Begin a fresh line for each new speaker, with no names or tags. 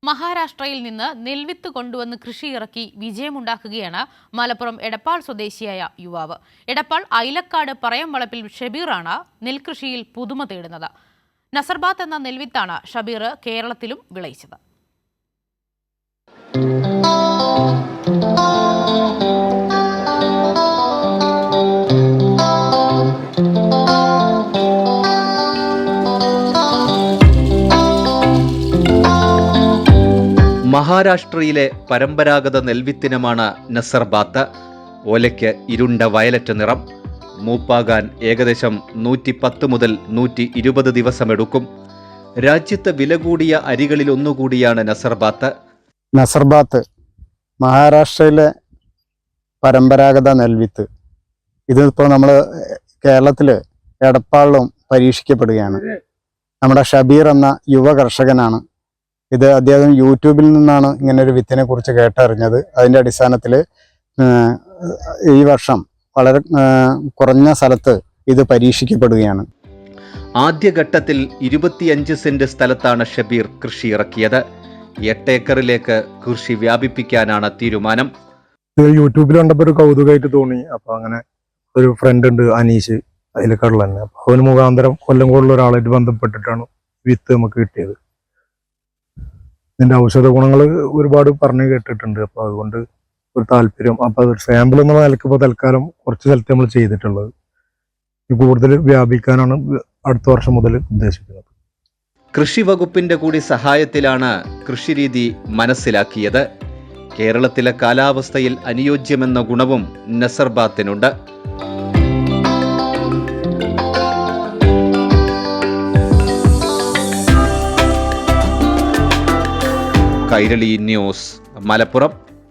മഹാരാഷ്ട്രയിൽ നിന്ന് നെൽവിത്ത് കൊണ്ടുവന്ന് കൃഷി ഇറക്കി വിജയമുണ്ടാക്കുകയാണ് മലപ്പുറം എടപ്പാൾ സ്വദേശിയായ യുവാവ്. എടപ്പാൾ ഐലക്കാട് പറയംവളപ്പിൽ ഷബീറാണ് നെൽകൃഷിയിൽ പുതുമ തേടുന്നത്. നസർബാത്ത് എന്ന നെൽവിത്താണ് ഷബീർ കേരളത്തിലും വിളയിച്ചത്.
മഹാരാഷ്ട്രയിലെ പരമ്പരാഗത നെൽവിത്തിനമാണ് നസർബാത്ത്. ഓലയ്ക്ക് ഇരുണ്ട വയലറ്റ് നിറം. മൂപ്പാകാൻ ഏകദേശം 110 മുതൽ 120 ദിവസമെടുക്കും. രാജ്യത്ത് വില കൂടിയ അരികളിലൊന്നുകൂടിയാണ് നസർബാത്ത്.
നസർബാത്ത് മഹാരാഷ്ട്രയിലെ പരമ്പരാഗത നെൽവിത്ത്. ഇതിപ്പോൾ നമ്മൾ കേരളത്തിൽ എടപ്പാളിലും പരീക്ഷിക്കപ്പെടുകയാണ്. നമ്മുടെ ഷബീർ എന്ന യുവ കർഷകനാണ് ഇത്. അദ്ദേഹം യൂട്യൂബിൽ നിന്നാണ് ഇങ്ങനൊരു വിത്തിനെ കുറിച്ച് കേട്ടറിഞ്ഞത്. അതിൻ്റെ അടിസ്ഥാനത്തിൽ ഈ വർഷം വളരെ കുറഞ്ഞ സ്ഥലത്ത് ഇത് പരീക്ഷിക്കപ്പെടുകയാണ്.
ആദ്യഘട്ടത്തിൽ 25 സെന്റ് സ്ഥലത്താണ് ഷബീർ കൃഷി ഇറക്കിയത്. 8 ഏക്കറിലേക്ക് കൃഷി വ്യാപിപ്പിക്കാനാണ് തീരുമാനം.
യൂട്യൂബിൽ കണ്ടപ്പോൾ ഒരു കൗതുകമായിട്ട് തോന്നി. അപ്പൊ അങ്ങനെ ഒരു ഫ്രണ്ട് ഉണ്ട്, അനീഷ്, അതിലേക്കുള്ള തന്നെ. അപ്പൊ അവന് മുഖാന്തരം കൊല്ലംകോടുള്ള ഒരാളായിട്ട് ബന്ധപ്പെട്ടിട്ടാണ് വിത്ത് നമുക്ക് കിട്ടിയത്. ഇതിന്റെ ഔഷധ ഗുണങ്ങൾ ഒരുപാട് പറഞ്ഞു കേട്ടിട്ടുണ്ട്. അപ്പൊ അതുകൊണ്ട് ഒരു താല്പര്യം. അപ്പൊ അത് സാമ്പിൾ എന്നുള്ള നിലക്ക് ഇപ്പോൾ തൽക്കാലം കുറച്ച് സ്ഥലത്ത് നമ്മൾ ചെയ്തിട്ടുള്ളത്. കൂടുതൽ വ്യാപിക്കാനാണ് അടുത്ത വർഷം മുതൽ ഉദ്ദേശിക്കുന്നത്.
കൃഷി വകുപ്പിന്റെ കൂടി സഹായത്തിലാണ് കൃഷിരീതി മനസ്സിലാക്കിയത്. കേരളത്തിലെ കാലാവസ്ഥയിൽ അനുയോജ്യമെന്ന ഗുണവും നസർബാത്തിനുണ്ട്. കൈരളി ന്യൂസ്, മലപ്പുറം.